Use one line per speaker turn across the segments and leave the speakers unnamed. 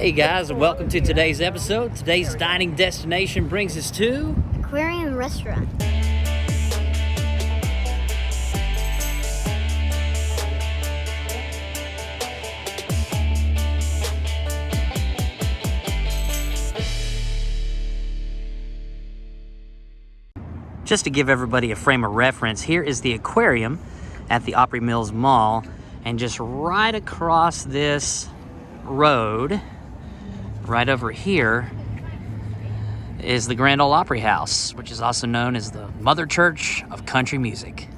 Hey guys, and welcome to today's episode. Today's dining destination brings us to
Aquarium Restaurant.
Just to give everybody a frame of reference, here is the aquarium at the Opry Mills Mall, and just right across this road, right over here, is the Grand Ole Opry House, which is also known as the Mother Church of Country Music.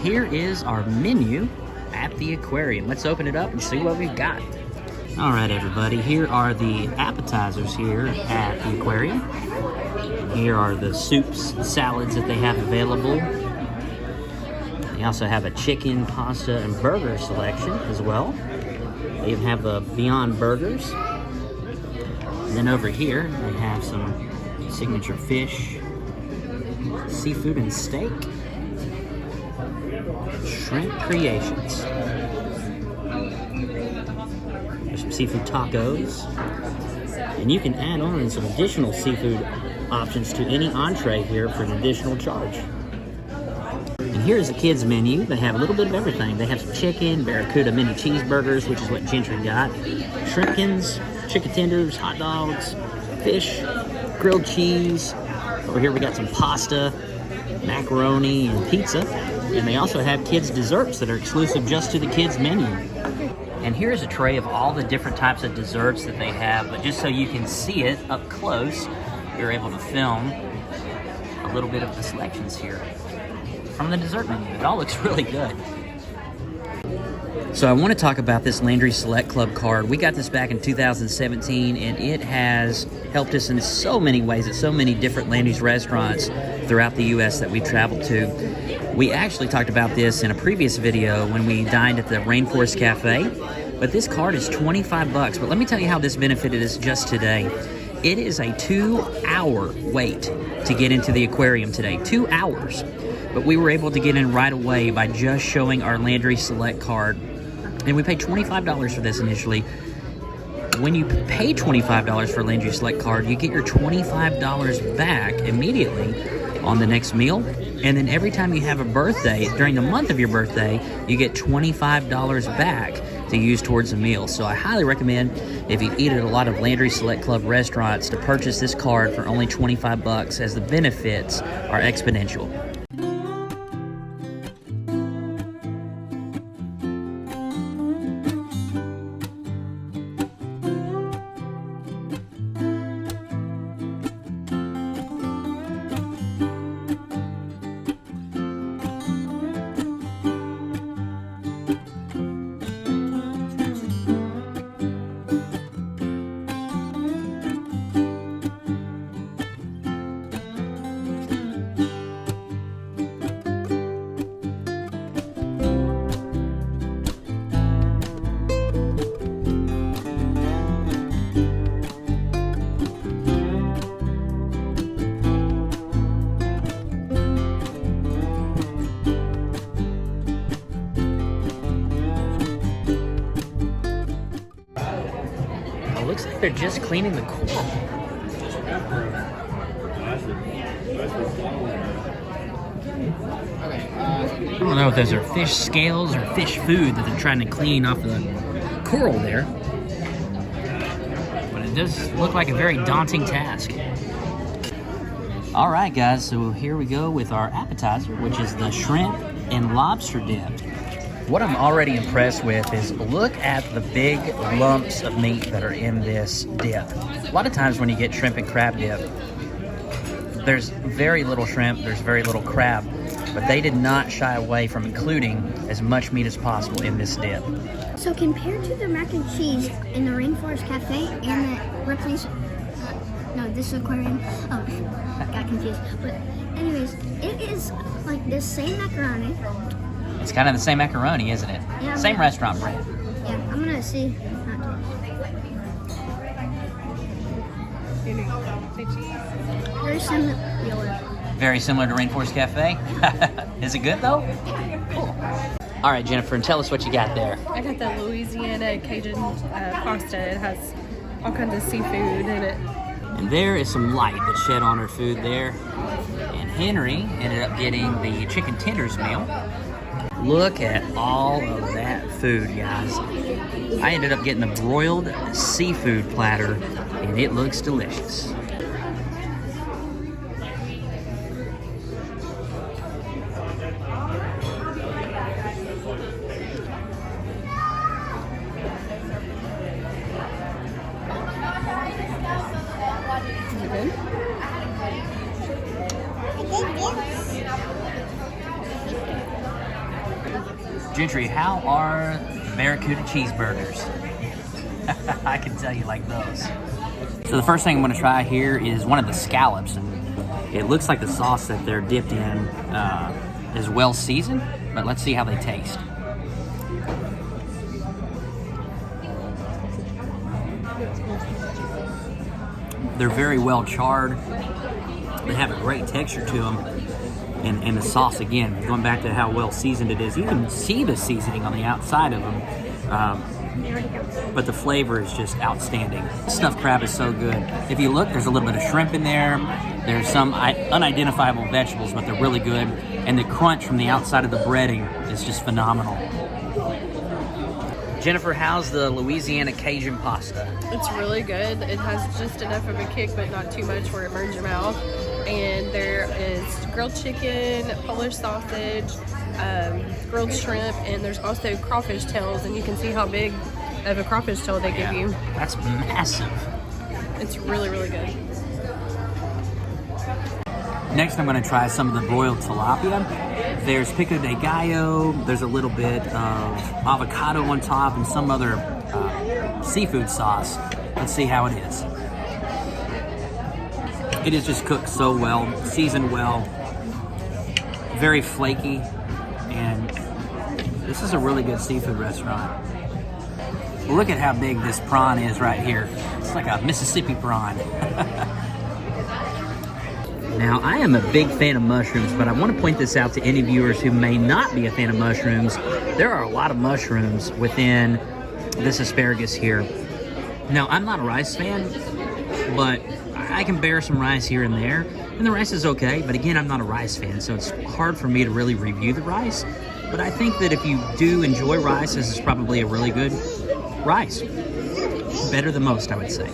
Here is our menu at the aquarium. Let's open it up and see what we've got. All right, everybody, here are the appetizers here at the aquarium. Here are the soups and salads that they have available. They also have a chicken, pasta, and burger selection as well. They even have the Beyond Burgers. And then over here, they have some signature fish, seafood, and steak. Shrimp Creations. There's some seafood tacos. And you can add on some additional seafood options to any entree here for an additional charge. And here's the kids menu. They have a little bit of everything. They have some chicken, barracuda mini cheeseburgers, which is what Gentry got, shrimpkins, chicken tenders, hot dogs, fish, grilled cheese. Over here we got some pasta, macaroni, and pizza. And they also have kids' desserts that are exclusive just to the kids' menu. And here's a tray of all the different types of desserts that they have, but just so you can see it up close, you're able to film a little bit of the selections here from the dessert menu. It all looks really good. So I want to talk about this Landry Select Club card. We got this back in 2017, and it has helped us in so many ways at so many different Landry's restaurants throughout the U.S. that we traveled to. We actually talked about this in a previous video when we dined at the Rainforest Cafe, but this card is $25. But let me tell you how this benefited us just today. It is a 2-hour wait to get into the aquarium today, 2 hours. But we were able to get in right away by just showing our Landry Select card. And we paid $25 for this initially. When you pay $25 for a Landry Select card, you get your $25 back immediately on the next meal. And then every time you have a birthday, during the month of your birthday, you get $25 back to use towards a meal. So I highly recommend, if you eat at a lot of Landry Select Club restaurants, to purchase this card for only $25, as the benefits are exponential. looks like they're just cleaning the coral. I don't know if those are fish scales or fish food that they're trying to clean off the coral there. But it does look like a very daunting task. All right, guys, so here we go with our appetizer, which is the shrimp and lobster dip. What I'm already impressed with is look at the big lumps of meat that are in this dip. A lot of times when you get shrimp and crab dip, there's very little shrimp, there's very little crab, but they did not shy away from including as much meat as possible in this dip.
So compared to the mac and cheese in the Rainforest Cafe and the Ripley's, no, this is Aquarium, got confused. But anyways, it is like the same macaroni.
It's kind of the same macaroni, isn't it?
Yeah,
same restaurant brand.
Yeah, I'm gonna see. Very similar.
Very similar to Rainforest Cafe? Is it good though? Cool. All right, Jennifer, and tell us what you got there.
I got the Louisiana Cajun pasta. It has all kinds of seafood in it.
And there is some light that shed on her food there. And Henry ended up getting the chicken tenders meal. Look at all of that food, guys. I ended up getting the broiled seafood platter, and it looks delicious. Gentry, how are the Barracuda cheeseburgers? I can tell you like those. So the first thing I'm going to try here is one of the scallops, and it looks like the sauce that they're dipped in is well seasoned, but let's see how they taste. They're very well charred. They have a great texture to them. And the sauce, again, going back to how well seasoned it is, you can see the seasoning on the outside of them, but the flavor is just outstanding. Stuffed crab is so good. If you look, there's a little bit of shrimp in there. There's some unidentifiable vegetables, but they're really good. And the crunch from the outside of the breading is just phenomenal. Jennifer, how's the Louisiana Cajun pasta?
It's really good. It has just enough of a kick, but not too much where it burns your mouth. And there is grilled chicken, Polish sausage, grilled shrimp, and there's also crawfish tails, and you can see how big of a crawfish tail they give you.
That's massive.
It's really, really good.
Next, I'm going to try some of the broiled tilapia. There's pico de gallo, there's a little bit of avocado on top, and some other seafood sauce. Let's see how it is. It is just cooked so well, seasoned well, very flaky, and this is a really good seafood restaurant. Look at how big this prawn is right here. It's like a Mississippi prawn. Now, I am a big fan of mushrooms, but I want to point this out to any viewers who may not be a fan of mushrooms. There are a lot of mushrooms within this asparagus here. Now, I'm not a rice fan, but I can bear some rice here and there, and the rice is okay, but again, I'm not a rice fan, so it's hard for me to really review the rice. But I think that if you do enjoy rice, this is probably a really good rice. Better than most, I would say.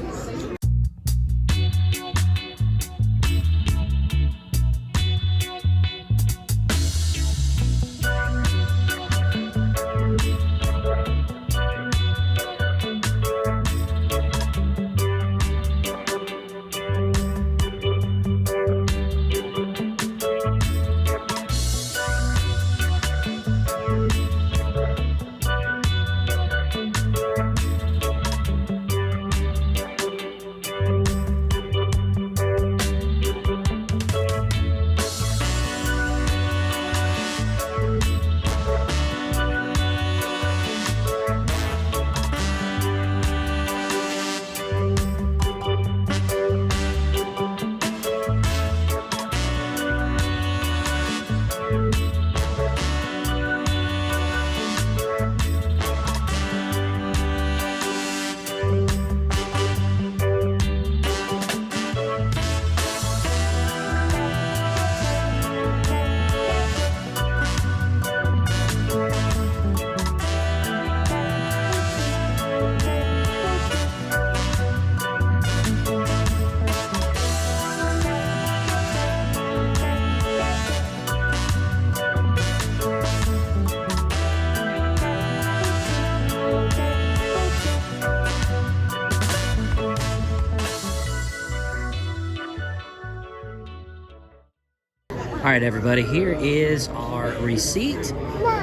All right, everybody, here is our receipt.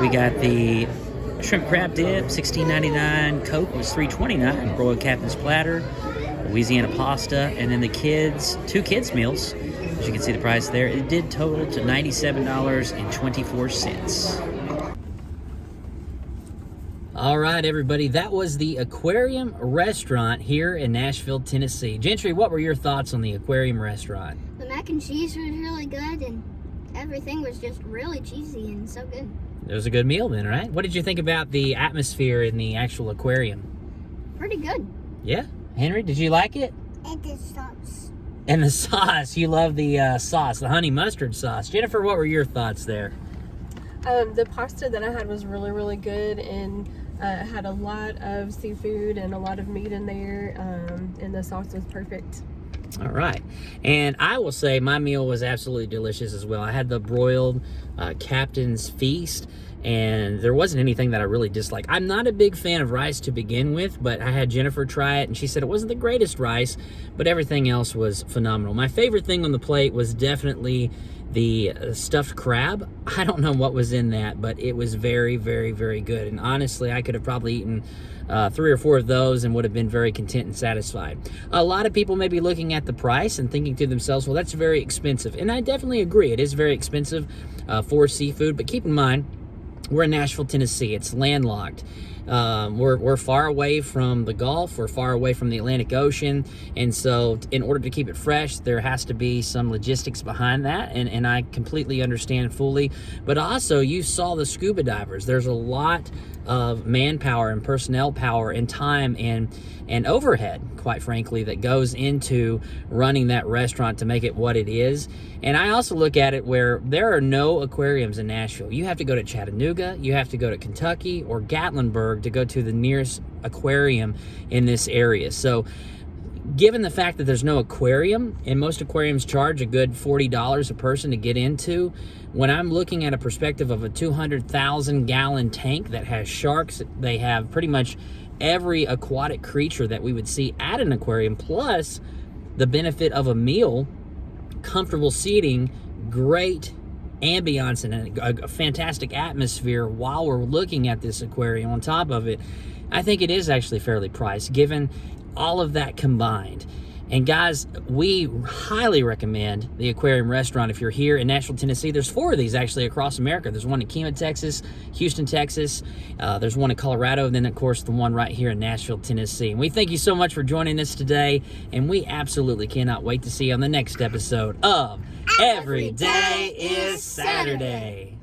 We got the shrimp crab dip, $16.99. Coke was $3.29. Broiled captain's platter, Louisiana pasta, and then the kids, 2 kids meals. As you can see the price there, it did total to $97.24. All right, everybody, that was the Aquarium Restaurant here in Nashville, Tennessee. Gentry, what were your thoughts on the Aquarium Restaurant?
The mac and cheese was really good, and everything was just really cheesy and so good.
It was a good meal then, right? What did you think about the atmosphere in the actual aquarium?
Pretty good.
Yeah? Henry, did you like it?
And the sauce.
And the sauce. You love the sauce, the honey mustard sauce. Jennifer, what were your thoughts there?
The pasta that I had was really, really good, and had a lot of seafood and a lot of meat in there, and the sauce was perfect.
All right. And I will say my meal was absolutely delicious as well. I had the broiled Captain's Feast, and there wasn't anything that I really disliked. I'm not a big fan of rice to begin with, but I had Jennifer try it, and she said it wasn't the greatest rice, but everything else was phenomenal. My favorite thing on the plate was definitely the stuffed crab. I don't know what was in that, but it was very, very, very good. And honestly, I could have probably eaten 3 or 4 of those and would have been very content and satisfied. A lot of people may be looking at the price and thinking to themselves, well, that's very expensive. And I definitely agree. It is very expensive for seafood, but keep in mind, we're in Nashville, Tennessee. It's landlocked. We're far away from the Gulf. We're far away from the Atlantic Ocean. And so in order to keep it fresh, there has to be some logistics behind that. And I completely understand fully. But also, you saw the scuba divers. There's a lot of manpower and personnel power and time and overhead, quite frankly, that goes into running that restaurant to make it what it is. And I also look at it where there are no aquariums in Nashville. You have to go to Chattanooga, you have to go to Kentucky or Gatlinburg to go to the nearest aquarium in this area. So given the fact that there's no aquarium, and most aquariums charge a good $40 a person to get into, when I'm looking at a perspective of a 200,000 gallon tank that has sharks, they have pretty much every aquatic creature that we would see at an aquarium, plus the benefit of a meal, comfortable seating, great ambiance, and a fantastic atmosphere while we're looking at this aquarium on top of it, I think it is actually fairly priced given all of that combined. And guys, we highly recommend the Aquarium Restaurant if you're here in Nashville, Tennessee. There's 4 of these actually across America. There's one in Kemah, Texas, Houston, Texas. There's one in Colorado, and then of course the one right here in Nashville, Tennessee. And we thank you so much for joining us today, and we absolutely cannot wait to see you on the next episode of Every Day is Saturday.